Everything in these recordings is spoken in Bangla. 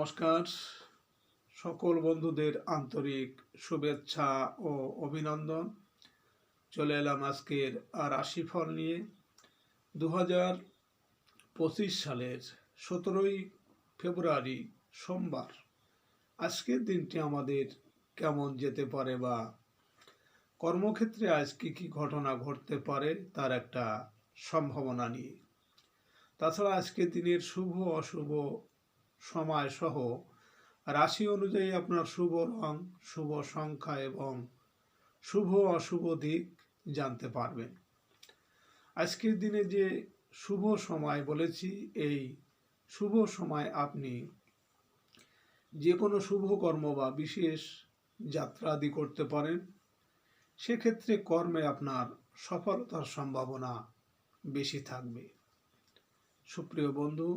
নমস্কার। সকল বন্ধুদের আন্তরিক শুভেচ্ছা ও অভিনন্দন। চলে এলাম আজকের রাশিফল নিয়ে। 2025 সালের 17ই ফেব্রুয়ারি সোমবার। আজকের দিনটি আমাদের কেমন যেতে পারে বা কর্মক্ষেত্রে আজ কি ঘটনা ঘটতে পারে তার একটা সম্ভাবনা নিয়ে। তাছাড়া আজকের দিনের শুভ অশুভ সময় সহ রাশি অনুযায়ী আপনার শুভ রং, শুভ সংখ্যা এবং শুভ অশুভ দিক জানতে পারবেন। আজকের দিনে যে শুভ সময় বলেছি, এই শুভ সময় আপনি যে কোনো শুভ কর্ম বা বিশেষ যাত্রা আদি করতে পারেন। সেক্ষেত্রে কর্মে আপনার সফলতার সম্ভাবনা বেশি থাকবে। সুপ্রিয় বন্ধু,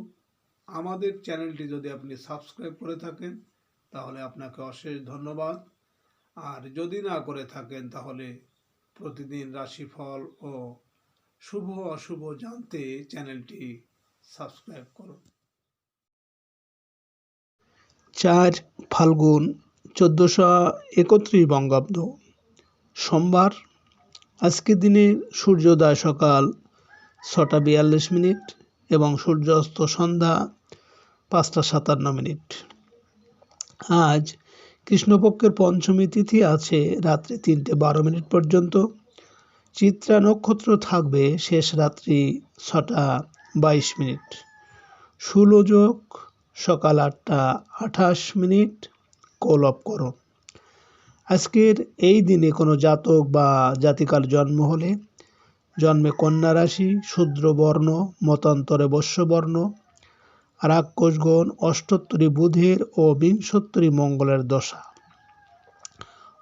আমাদের চ্যানেলটি যদি আপনি সাবস্ক্রাইব করে থাকেন তাহলে আপনাকে অশেষ ধন্যবাদ। আর যদি না করে থাকেন তাহলে প্রতিদিন রাশিফল ও শুভ অশুভ জানতে চ্যানেলটি সাবস্ক্রাইব করুন। 4 ফাল্গুন 1431 বঙ্গাব্দ সোমবার। আজকের দিনে সূর্যোদয় সকাল 6:42 এবং সূর্যাস্ত সন্ধ্যা 5:57। আজ কৃষ্ণপক্ষের পঞ্চমী তিথি আছে রাত্রি 3:12 পর্যন্ত। চিত্রা নক্ষত্র থাকবে শেষ রাত্রি 6:22। সুযোগ সকাল 8:28। কৌলবকরণ। আজকের এই দিনে কোনো জাতক বা জাতিকার জন্ম হলে জন্মে কন্যা রাশি, শূদ্র বর্ণ, মতান্তরে বৈশ্যবর্ণ, রাক্ষসগণ, অষ্টোত্তরী বুধের ও বিংশোত্তরী মঙ্গলের দশা।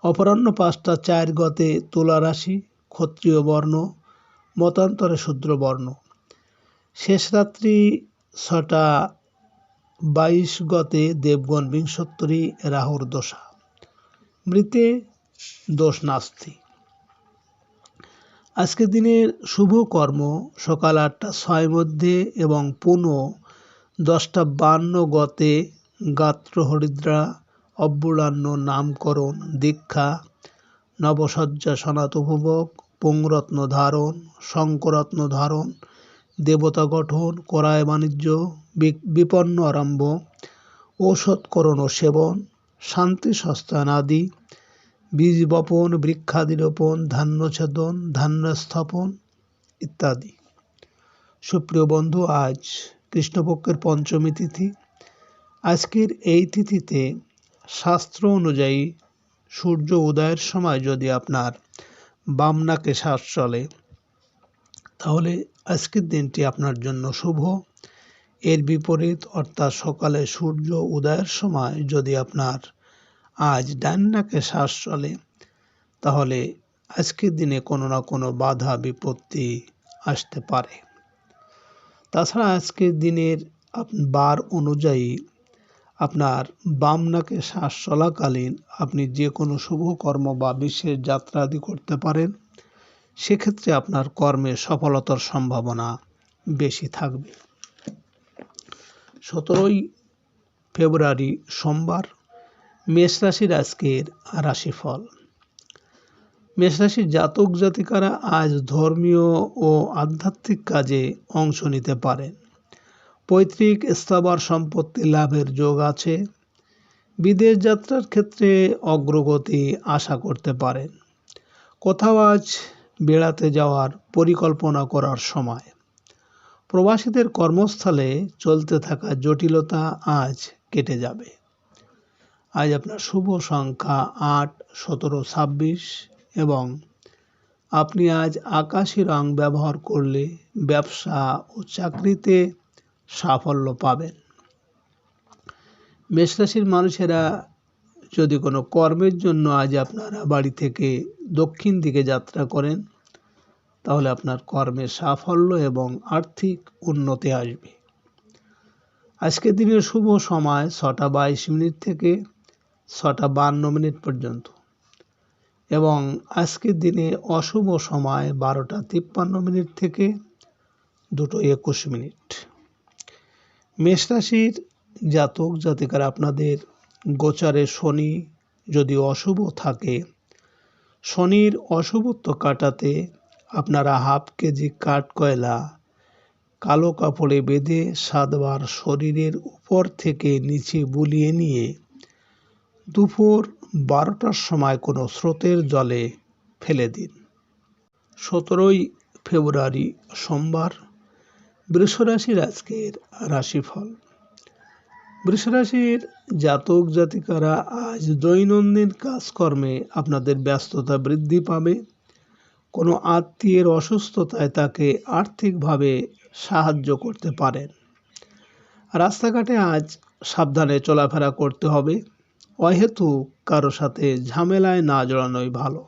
অপরাহ্ন 5:04 গতে তুলা রাশি, ক্ষত্রিয় বর্ণ, মতান্তরে শূদ্র বর্ণ। শেষ রাত্রি 6:22 গতে দেবগণ বিংশোত্তরী রাহুর দশা। মৃতে দোষ নাস্তি। আজকের দিনের শুভ কর্ম সকাল 8:06 মধ্যে এবং পুনঃ 10:52 গতে গাত্র হরিদ্রা, অব্বুলান্ন, নামকরণ, দীক্ষা, নবসজ্জা, সনাতভোগ, পুংরত্ন ধারণ, শঙ্করত্ন ধারণ, দেবতা গঠন, করায় বাণিজ্য, বিপন্ন আরম্ভ, ঔষধকরণ ও সেবন, শান্তি সস্তান আদি, বীজ বপন, বৃক্ষাদি রোপণ, ধান্য ছেদন, ধান্য স্থাপন ইত্যাদি। সুপ্রিয় বন্ধু, আজ কৃষ্ণপক্ষের পঞ্চমী তিথি। আজকের এই তিথিতে শাস্ত্র অনুযায়ী সূর্য উদয়ের সময় যদি আপনার বাম নাকে শ্বাস চলে তাহলে আজকের দিনটি আপনার জন্য শুভ। এর বিপরীত অর্থাৎ সকালে সূর্য উদয়ের সময় যদি আপনার আজ ডান নাকে শ্বাস চলে তাহলে আজকের দিনে কোনো না কোনো বাধা বিপত্তি আসতে পারে। তাছাড়া আজকের দিনের বার অনুযায়ী আপনার বাম নাকে শ্বাস চলাকালীন আপনি যে কোনো শুভ কর্ম বা বিশেষ যাত্রা আদি করতে পারেন। সেক্ষেত্রে আপনার কর্মে সফলতার সম্ভাবনা বেশি থাকবে। 17ই ফেব্রুয়ারি সোমবার। মেষ রাশির আজকের রাশিফল। মেষ রাশির জাতক জাতিকারা আজ ধর্মীয় ও আধ্যাত্মিক কাজে অংশ নিতে পারেন। পৈতৃক স্থাবর সম্পত্তি লাভের যোগ আছে। বিদেশ যাত্রার ক্ষেত্রে অগ্রগতি আশা করতে পারেন। কোথাও আজ বেড়াতে যাওয়ার পরিকল্পনা করার সময়। প্রবাসীদের কর্মস্থলে চলতে থাকা জটিলতা আজ কেটে যাবে। আজ আপনার শুভ সংখ্যা 8, 17, 26 এবং আপনি আজ আকাশি রং ব্যবহার করলে ব্যবসা ও চাকরিতে সাফল্য পাবেন। মেষ রাশির মানুষেরা যদি কোনো কর্মের জন্য আজ আপনারা বাড়ি থেকে দক্ষিণ দিকে যাত্রা করেন তাহলে আপনার কর্মে সাফল্য এবং আর্থিক উন্নতি আসবে। আজকের দিনের শুভ সময় 6:22 থেকে 6:52 পর্যন্ত এবং আজকের দিনে অশুভ সময় 12:53 থেকে 2:21। মেষ রাশির জাতক জাতিকারা আপনাদের গোচারে শনি যদি অশুভ থাকে, শনির অশুভত্ব কাটাতে আপনারা 1/2 কেজি কাঠকয়লা কালো কাপড়ে বেঁধে 7 বার শরীরের উপর থেকে নিচে বুলিয়ে নিয়ে দুপুর 12টার সময় কোনো স্রোতের জলে ফেলে দিন। 17ই ফেব্রুয়ারি সোমবার, বৃষরাশির আজকের রাশিফল। বৃষরাশির জাতক জাতিকারা আজ দৈনন্দিন কাজকর্মে আপনাদের ব্যস্ততা বৃদ্ধি পাবে। কোনো আত্মীয়ের অসুস্থতায় তাকে আর্থিকভাবে সাহায্য করতে পারেন। রাস্তাঘাটে আজ সাবধানে চলাফেরা করতে হবে। অহেতুক কারো সাথে ঝামেলায় না জড়ানোই ভালো।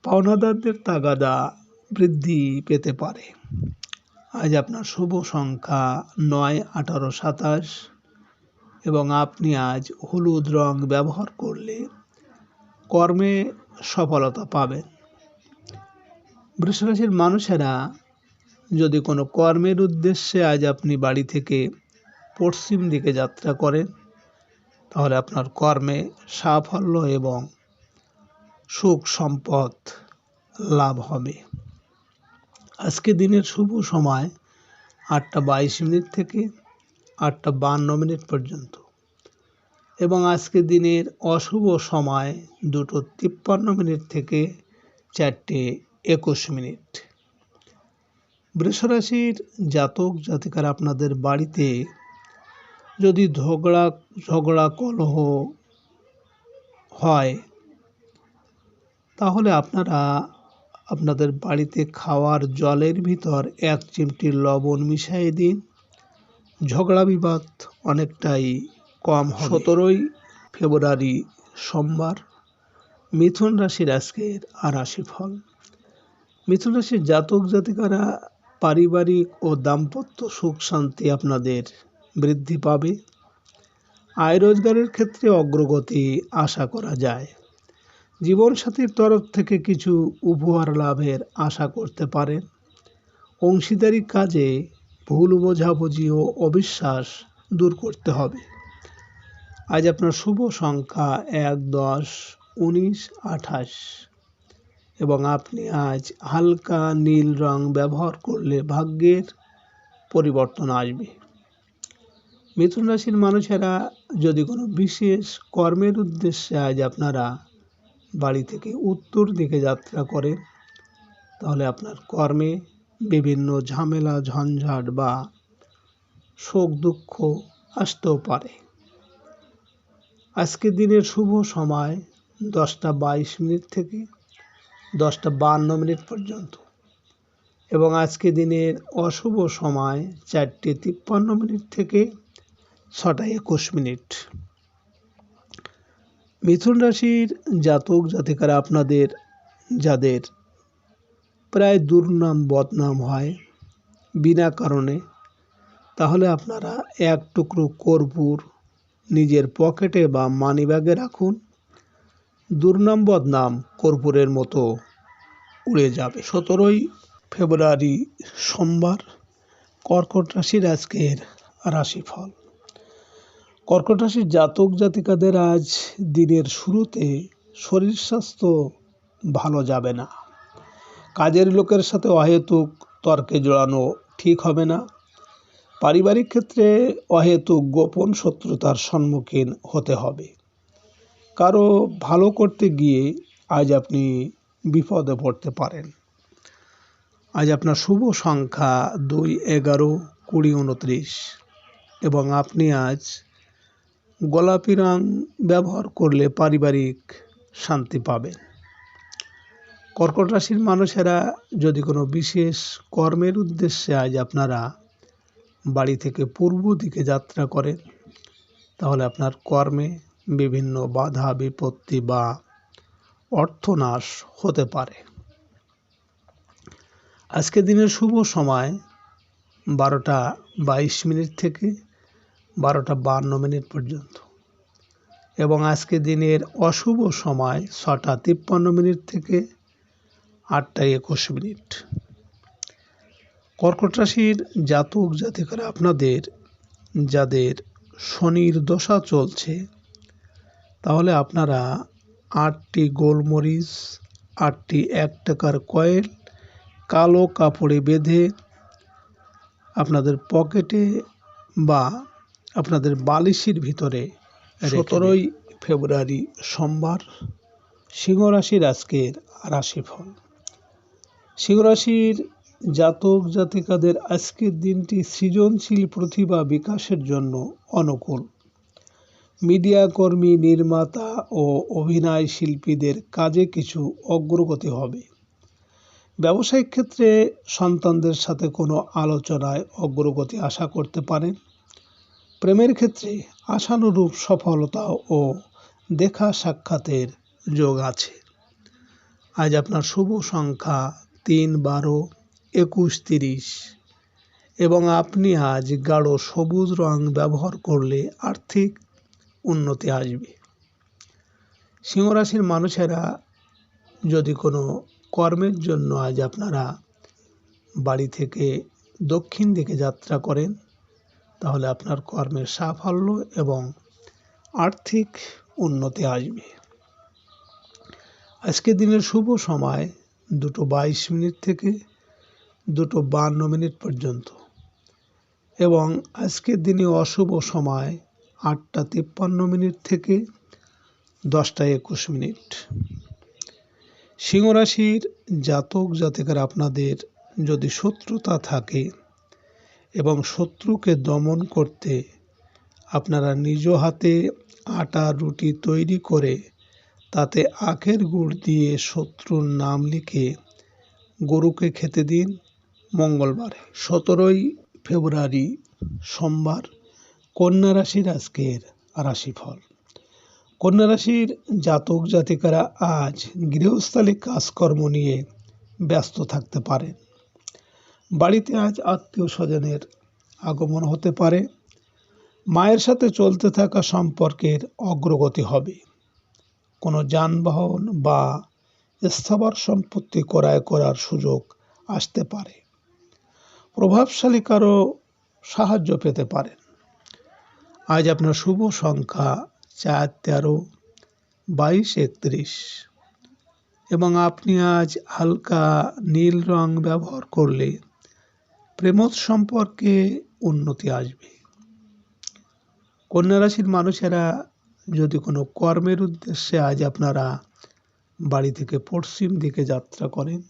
পাওনাদারদের তাগাদা বৃদ্ধি পেতে পারে। আজ আপনার শুভ সংখ্যা 9, 18, 27 এবং আপনি আজ হলুদ রং ব্যবহার করলে কর্মে সফলতা পাবেন। বৃষরাশির মানুষেরা যদি কোনো কর্মের উদ্দেশ্যে আজ আপনি বাড়ি থেকে পশ্চিম দিকে যাত্রা করেন, তাহলে আপনার কর্মে সাফল্য এবং সুখ সম্পদ লাভ হবে। আজকে দিনের শুভ সময় 8:22 থেকে 8:52 পর্যন্ত এবং আজকে দিনের অশুভ সময় 2:53 থেকে 4:21। বৃষরাশির জাতক জাতিকারা আপনাদের বাড়িতে যদি ঝগড়া কলহ হয়, তাহলে আপনারা আপনাদের বাড়িতে খাওয়ার জলের ভিতর 1 চিমটি লবণ মিশিয়ে দিন। ঝগড়া বিবাদ অনেকটাই কম হবে। 17ই ফেব্রুয়ারি সোমবার, মিথুন রাশির আজকের রাশিফল। মিথুন রাশির জাতক জাতিকারা পারিবারিক ও দাম্পত্য সুখ শান্তি আপনাদের বৃদ্ধি পাবে। আয় রোজগারের ক্ষেত্রে অগ্রগতি আশা করা যায়। জীবনসাথীর তরফ থেকে কিছু উপহার লাভের আশা করতে পারেন। অংশীদারি কাজে ভুল বোঝাবুঝি ও অবিশ্বাস দূর করতে হবে। আজ আপনার শুভ সংখ্যা 1, 10, 19, 28 এবং আপনি আজ হালকা নীল রং ব্যবহার করলে ভাগ্যের পরিবর্তন আসবে। মিথুন রাশির মানুষেরা যদি কোনো বিশেষ কর্মের উদ্দেশ্যে আজ আপনারা বাড়ি থেকে উত্তর দিকে যাত্রা করেন, তাহলে আপনার কর্মে বিভিন্ন ঝামেলা ঝঞ্ঝাট বা শোক দুঃখ আসতেও পারে। আজকের দিনের শুভ সময় 10:22 থেকে 10:52 পর্যন্ত এবং আজকে দিনের অশুভ সময় 4:53 থেকে 6:21। মিথুন রাশির জাতক জাতিকারা আপনাদের যাদের প্রায় দুর্নাম বদনাম হয় বিনা কারণে, তাহলে আপনারা 1 টুকরো কর্পূর নিজের পকেটে বা মানিব্যাগে রাখুন। দুর্নাম বদনাম কর্পূরের মতো উড়ে যাবে। 17ই ফেব্রুয়ারি সোমবার, কর্কট রাশির আজকের রাশিফল। কর্কট রাশির জাতক জাতিকাদের আজ দিনের শুরুতে শরীর স্বাস্থ্য ভালো যাবে না। কাজের লোকের সাথে অহেতুক তর্কে জড়ানো ঠিক হবে না। পারিবারিক ক্ষেত্রে অহেতুক গোপন শত্রুতার সম্মুখীন হতে হবে। কারো ভালো করতে গিয়ে আজ আপনি বিপদে পড়তে পারেন। আজ আপনার শুভ সংখ্যা 2, 11, 20, 29 এবং আপনি আজ গোলাপি রং ব্যবহার করলে পারিবারিক শান্তি পাবেন। কর্কট রাশির মানুষেরা যদি কোনো বিশেষ কর্মের উদ্দেশ্যে আজ আপনারা বাড়ি থেকে পূর্ব দিকে যাত্রা করেন, তাহলে আপনার কর্মে বিভিন্ন বাধা বিপত্তি বা অর্থনাশ হতে পারে। আজকে দিনের শুভ সময় 12:22 থেকে 12:52 পর্যন্ত এবং আজকে দিনের অশুভ সময় 6:53 থেকে 8:21। কর্কট রাশির জাতক জাতিকারা আপনাদের যাদের শনির দশা চলছে, তাহলে আপনারা 8টি গোলমরিচ, 8টি 1 টাকার কয়েন কালো কাপড়ে বেঁধে আপনাদের পকেটে বা আপনাদের বালিশের ভিতরে 17ই ফেব্রুয়ারি সোমবার সিংহ রাশির আজকের রাশিফল। সিংহ রাশির জাতক জাতিকাদের আজকের দিনটি সৃজনশীল প্রতিভা বিকাশের জন্য অনুকূল। মিডিয়া কর্মী, নির্মাতা ও অভিনয় শিল্পীদের কাজে কিছু অগ্রগতি হবে। ব্যবসায়িক ক্ষেত্রে সন্তানদের সাথে কোনো আলোচনায় অগ্রগতি আশা করতে পারেন। প্রেমের ক্ষেত্রে আশানুরূপ সফলতা ও দেখা সাক্ষাতের যোগ আছে। আজ আপনার শুভ সংখ্যা 3, 12, 21, 30 এবং আপনি আজ গাঢ় সবুজ রং ব্যবহার করলে আর্থিক উন্নতি আসবে। সিংহ রাশির মানুষেরা যদি কোনো কর্মের জন্য আজ আপনারা বাড়ি থেকে দক্ষিণ দিকে যাত্রা করেন, তাহলে আপনার কর্মের সাফল্য এবং আর্থিক উন্নতি আসবে। আজকের দিনের শুভ সময় 2:22 থেকে 2:52 পর্যন্ত এবং আজকের দিনে অশুভ সময় 8:53 থেকে 10:21। সিংহ রাশির জাতক জাতিকারা আপনাদের যদি শত্রুতা থাকে এবং শত্রুকে দমন করতে আপনারা নিজ হাতে আটা রুটি তৈরি করে তাতে আখের গুড় দিয়ে শত্রুর নাম লিখে গরুকে খেতে দিন মঙ্গলবারে। 17ই ফেব্রুয়ারি সোমবার কন্যা রাশির আজকের রাশিফল। কন্যা রাশির জাতক জাতিকারা আজ গৃহস্থালী কাজকর্ম নিয়ে ব্যস্ত থাকতে পারেন। বাড়িতে আজ আত্মীয় স্বজনের আগমন হতে পারে। মায়ের সাথে চলতে থাকা সম্পর্কের অগ্রগতি হবে। কোনো যানবাহন বা স্থাবর সম্পত্তি ক্রয় করার সুযোগ আসতে পারে। প্রভাবশালী কারো সাহায্য পেতে পারেন। আজ আপনার শুভ সংখ্যা 4, 13, 22, 31 এবং আপনি আজ হালকা নীল রং ব্যবহার করলে প্রেমজ সম্পর্কে উন্নতি আসবে। কন্যা রাশির মানুষেরা যদি কোনো কর্মের উদ্দেশ্যে আজ আপনারা বাড়ি থেকে পশ্চিম দিকে যাত্রা করেন,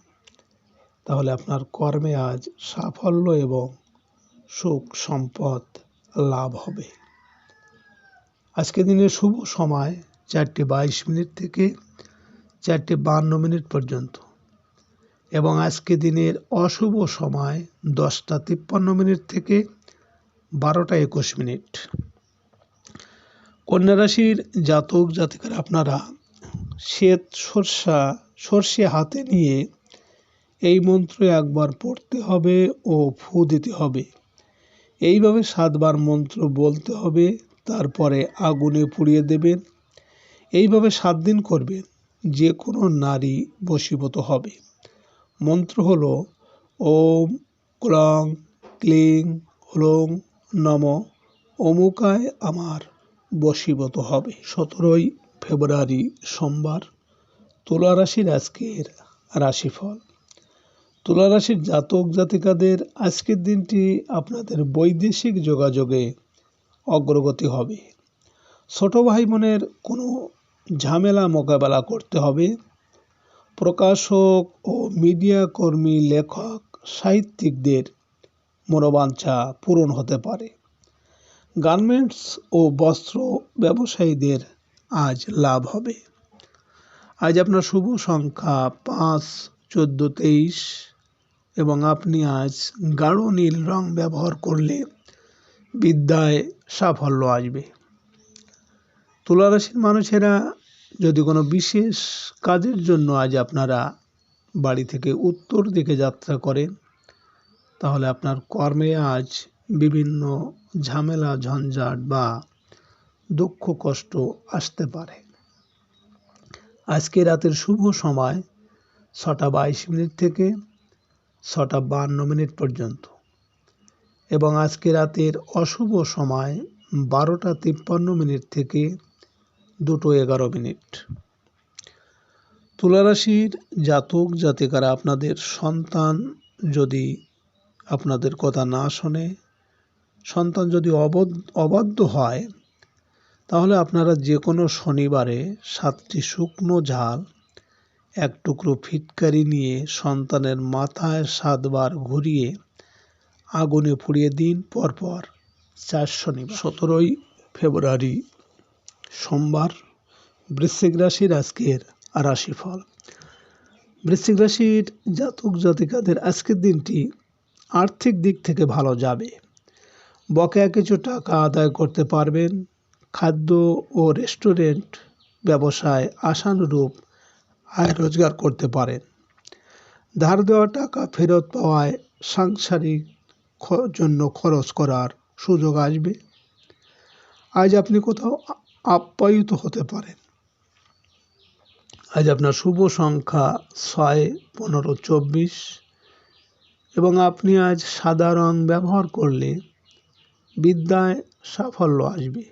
তাহলে আপনার কর্মে আজ সাফল্য এবং সুখ সম্পদ লাভ হবে। আজকের দিনের শুভ সময় 4:22 থেকে 4:52 পর্যন্ত এবং আজকে দিনের অশুভ সময় 10:53 থেকে 12:21। কন্যা রাশির জাতক জাতিকারা আপনারা শ্বেত সর্ষে হাতে নিয়ে এই মন্ত্র একবার পড়তে হবে ও ফু দিতে হবে। এইভাবে 7 বার মন্ত্র বলতে হবে, তারপরে আগুনে পুড়িয়ে দেবেন। এইভাবে 7 দিন করবেন, যে কোনো নারী বশীভূত হবে। মন্ত্র হলো ওম ক্লং ক্লিং হুলং নম অমুকায় আমার বশীভূত হবে। 17ই ফেব্রুয়ারি সোমবার তুলা রাশির আজকের রাশিফল। তুলা রাশির জাতক জাতিকাদের আজকের দিনটি আপনাদের বৈদেশিক যোগাযোগে অগ্রগতি হবে। ছোট ভাই বোনের কোনো ঝামেলা মোকাবেলা করতে হবে। প্রকাশক ও মিডিয়া কর্মী, লেখক, সাহিত্যিকদের মনোবাঞ্ছা পূরণ হতে পারে। গার্মেন্টস ও বস্ত্র ব্যবসায়ীদের আজ লাভ হবে। আজ আপনার শুভ সংখ্যা 5, 14, 23 এবং আপনি আজ গাঢ় নীল রং ব্যবহার করলে বিদ্যায় সাফল্য আসবে। তুলা রাশির মানুষেরা যদি কোনো বিশেষ কাজের জন্য আজ আপনারা বাড়ি থেকে উত্তর দিকে যাত্রা করেন, তাহলে আপনার কর্মে আজ বিভিন্ন ঝামেলা ঝঞ্ঝাট বা দুঃখ কষ্ট আসতে পারে। আজকে রাতের শুভ সময় 6:22 থেকে 6:52 পর্যন্ত এবং আজকে রাতের অশুভ সময় 12:53 থেকে 2:11। তুলা রাশির জাতক জাতিকারা, আপনাদের সন্তান যদি আপনাদের কথা না শোনে, সন্তান যদি অবাধ্য হয়, তাহলে আপনারা যে কোনো শনিবারে 7টি শুকনো ঝাল, 1 টুকরো ফিটকারি নিয়ে সন্তানের মাথায় 7 বার ঘুরিয়ে আগুনে পুড়িয়ে দিন, পরপর 4 শনিবার। 17ই ফেব্রুয়ারি সোমবার, বৃশ্চিক রাশির আজকের রাশিফল। বৃশ্চিক রাশির জাতক জাতিকাদের আজকের দিনটি আর্থিক দিক থেকে ভালো যাবে। বকেয়া কিছু টাকা আদায় করতে পারবেন। খাদ্য ও রেস্টুরেন্ট ব্যবসায় আশানুরূপ আয় রোজগার করতে পারেন। ধার দেওয়া টাকা ফেরত পাওয়ায় সাংসারিক জন্য খরচ করার সুযোগ আসবে। আজ আপনি কোথাও আপ্যায়িত হতে পারেন। আজ আপনার শুভ সংখ্যা 6, 15, 24 এবং আপনি আজ সাদা রং ব্যবহার করলে বিদ্যায় সাফল্য আসবে।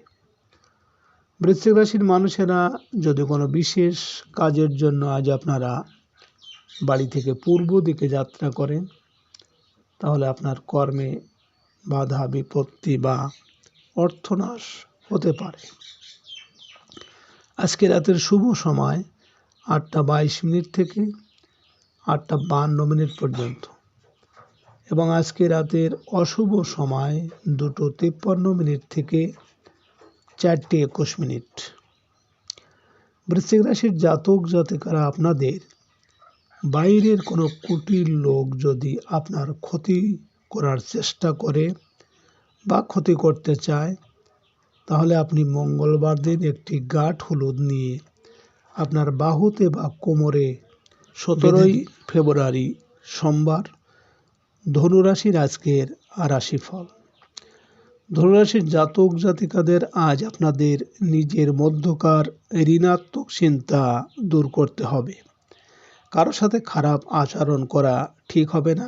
বৃশ্চিক রাশির মানুষেরা যদি কোনো বিশেষ কাজের জন্য আজ আপনারা বাড়ি থেকে পূর্ব দিকে যাত্রা করেন, তাহলে আপনার কর্মে বাধা বিপত্তি বা অর্থনাশ হতে পারে। আজকে রাতের শুভ সময় 8:22 থেকে 8:52 পর্যন্ত এবং আজকে রাতের অশুভ সময় 2:53 থেকে 4:21। বৃশ্চিক রাশির জাতক জাতিকারা, আপনাদের বাইরের কোনো কুটিল লোক যদি আপনার ক্ষতি করার চেষ্টা করে বা ক্ষতি করতে চায়, তাহলে আপনি মঙ্গলবার দিন একটি গাঁঠ হলুদ নিয়ে আপনার বাহুতে বা কোমরে 17ই ফেব্রুয়ারি সোমবার, ধনুরাশির আজকের রাশিফল। ধনুরাশির জাতক জাতিকাদের আজ আপনাদের নিজের মধ্যকার ঋণাত্মক চিন্তা দূর করতে হবে। কারোর সাথে খারাপ আচরণ করা ঠিক হবে না।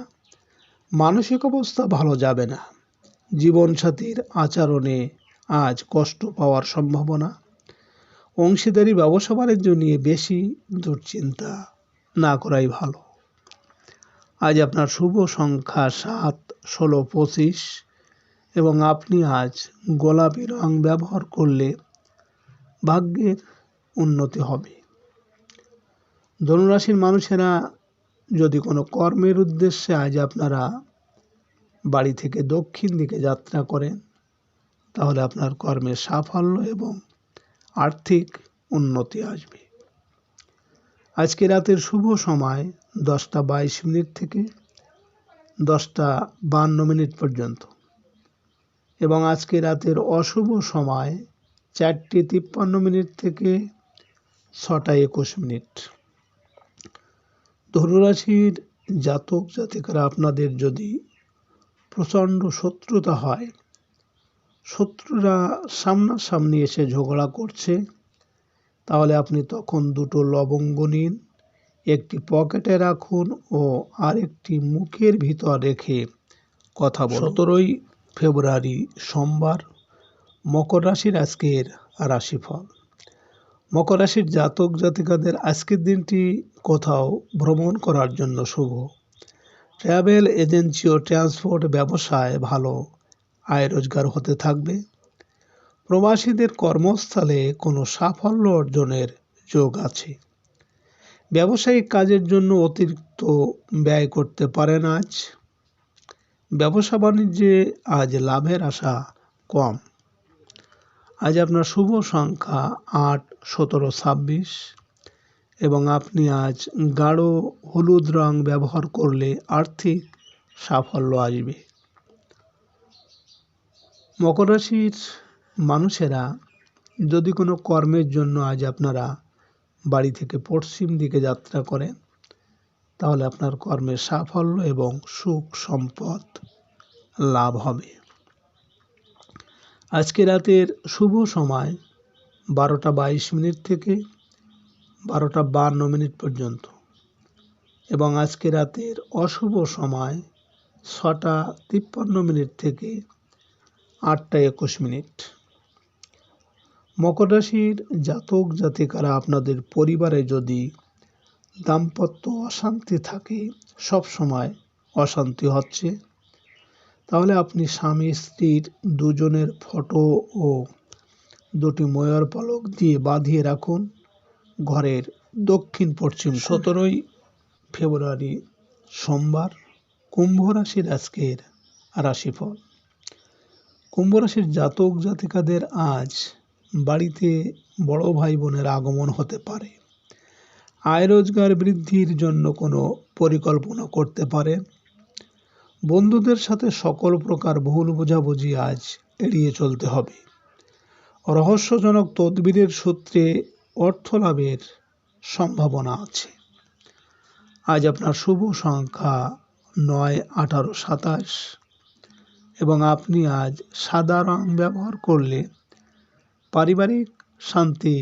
মানসিক অবস্থা ভালো যাবে না। জীবনসাথীর আচরণে আজ কষ্ট পাওয়ার সম্ভাবনা। অংশীদারি ব্যবসা বাণিজ্য নিয়ে বেশি দুশ্চিন্তা না করাই ভালো। আজ আপনার শুভ সংখ্যা 7, 16, 25 এবং আপনি আজ গোলাপি রং ব্যবহার করলে ভাগ্যের উন্নতি হবে। ধনুরাশির মানুষেরা যদি কোনো কর্মের উদ্দেশ্যে আজ আপনারা বাড়ি থেকে দক্ষিণ দিকে যাত্রা করেন, তাহলে আপনার কর্মের সাফল্য এবং আর্থিক উন্নতি আসবে। আজকে রাতের শুভ সময় 10:22 থেকে 10:52 পর্যন্ত এবং আজকে রাতের অশুভ সময় 4:53 থেকে 6:21। ধনুরাশির জাতক জাতিকারা, আপনাদের যদি প্রচণ্ড শত্রুতা হয়, শত্রুরা সামনাসামনি এসে ঝগড়া করছে, তাহলে আপনি তখন 2টো লবঙ্গ নিন, একটি পকেটে রাখুন ও আরেকটি মুখের ভিতর রেখে কথা বলুন। 17ই ফেব্রুয়ারি সোমবার, মকর রাশির আজকের রাশিফল। মকর রাশির জাতক জাতিকাদের আজকের দিনটি কোথাও ভ্রমণ করার জন্য শুভ। ট্রাভেল এজেন্সি ও ট্রান্সপোর্ট ব্যবসায় ভালো আয় রোজগার হতে থাকবে। প্রবাসীদের কর্মস্থলে কোনো সাফল্য অর্জনের যোগ আছে। ব্যবসায়িক কাজের জন্য অতিরিক্ত ব্যয় করতে পারেন আজ। ব্যবসা বাণিজ্যে আজ লাভের আশা কম। আজ আপনার শুভ সংখ্যা 8, 17, 26 এবং আপনি আজ গাঢ় হলুদ রং ব্যবহার করলে আর্থিক সাফল্য আসবে। মকর রাশির মানুষেরা যদি কোনো কর্মের জন্য আজ আপনারা বাড়ি থেকে পশ্চিম দিকে যাত্রা করেন, তাহলে আপনার কর্মের সাফল্য এবং সুখ সম্পদ লাভ হবে। আজকে রাতের শুভ সময় 12:22 থেকে 12:52 পর্যন্ত এবং আজকে রাতের অশুভ সময় 6:53 থেকে 8:21। মকর রাশির জাতক জাতিকারা আপনাদের পরিবারে যদি দাম্পত্য অশান্তি থাকে, সব সময় অশান্তি হচ্ছে, তাহলে আপনি স্বামী স্ত্রীর দুজনের ফটো ও দুটি ময়ূর পালক দিয়ে বাঁধিয়ে রাখুন ঘরের দক্ষিণ পশ্চিম। 17 ফেব্রুয়ারি সোমবার, কুম্ভ রাশির আজকের রাশিফল। কুম্ভ রাশির জাতক জাতিকাদের আজ বাড়িতে বড় ভাই বোনের আগমন হতে পারে। আয় রোজগার বৃদ্ধির জন্য কোনো পরিকল্পনা করতে পারে। বন্ধুদের সাথে সকল প্রকার ভুল বোঝাবুঝি আজ এড়িয়ে চলতে হবে। রহস্যজনক তদবিরের সূত্রে অর্থ লাভের সম্ভাবনা আছে। আজ আপনার শুভ সংখ্যা 9, 18, 27 এবং আপনি আজ সাদা রং ব্যবহার করলে পারিবারিক শান্তি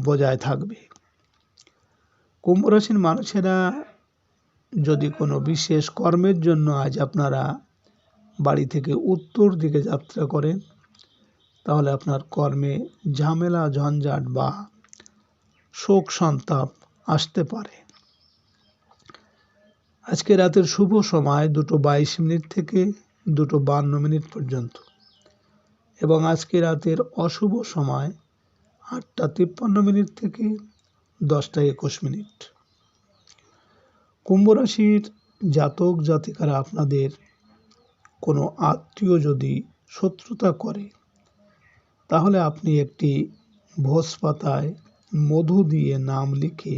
বজায় থাকবে। কুম্ভ রাশির মানুষেরা যদি কোনো বিশেষ কর্মের জন্য আজ আপনারা বাড়ি থেকে উত্তর দিকে যাত্রা করেন, তাহলে আপনার কর্মে ঝামেলা ঝঞ্ঝাট বা শোক সন্তাপ আসতে পারে। আজকে রাতের শুভ সময় 2:22 থেকে 2:52 পর্যন্ত এবং আজকে রাতের অশুভ সময় 8:53 থেকে 10:21। কুম্ভ রাশির জাতক জাতিকারা আপনাদের কোনো আত্মীয় যদি শত্রুতা করে, তাহলে আপনি একটি ভোজ পাতায় মধু দিয়ে নাম লিখে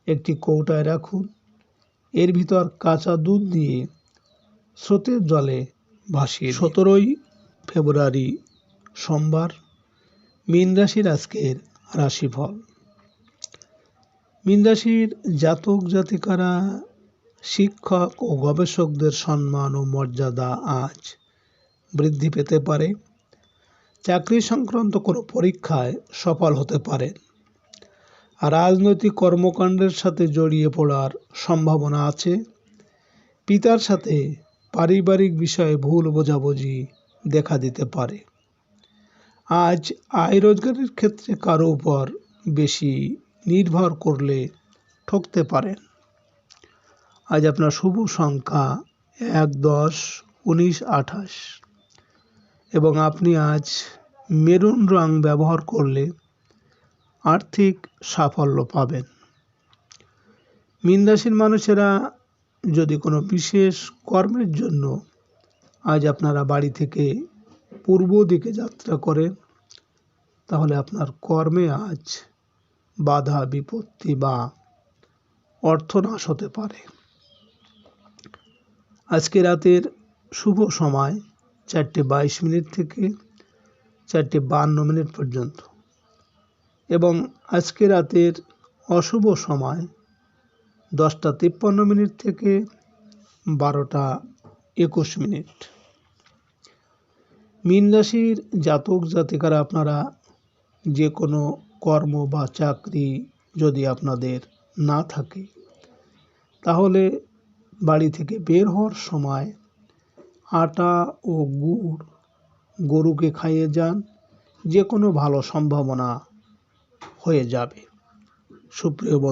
একটি কৌটায় রাখুন। এর ভিতর কাঁচা দুধ দিয়ে স্রোতের জলে ভাসিয়ে 17 ফেব্রুয়ারি সোমবার, মীন রাশির আজকের রাশিফল। মীন রাশির জাতক জাতিকারা শিক্ষক ও গবেষকদের সম্মান ও মর্যাদা আজ বৃদ্ধি পেতে পারে। চাকরি সংক্রান্ত কোনো পরীক্ষায় সফল হতে পারেন। রাজনৈতিক কর্মকাণ্ডের সাথে জড়িয়ে পড়ার সম্ভাবনা আছে। পিতার সাথে পারিবারিক বিষয়ে ভুল বোঝাবুঝি দেখা দিতে পারে। আজ আয় রোজগারের ক্ষেত্রে কারো উপর বেশি নির্ভর করলে ঠকতে পারেন। আজ আপনার শুভ সংখ্যা 1, 10, 19, 28 এবং আপনি আজ মেরুন রং ব্যবহার করলে আর্থিক সাফল্য পাবেন। মীন রাশির মানুষেরা যদি কোনো বিশেষ কর্মের জন্য আজ আপনারা বাড়ি থেকে পূর্ব দিকে যাত্রা করেন, তাহলে আপনার কর্মে আজ বাধা বিপত্তি বা অর্থনাশ হতে পারে। আজকে রাতের শুভ সময় 4:22 থেকে 4:52 পর্যন্ত এবং আজকে রাতের অশুভ সময় 10:53 থেকে 12:21। মীন রাশির জাতক জাতিকারা আপনারা যে কোনো কর্ম বা চাকরি যদি আপনাদের না থাকে, তাহলে বাড়ি থেকে বের হওয়ার সময় আটা ও গুড় গরুকে খাইয়ে যান, যে কোনো ভালো সম্ভাবনা হয়ে যাবে। সুপ্রিয় বন্ধু।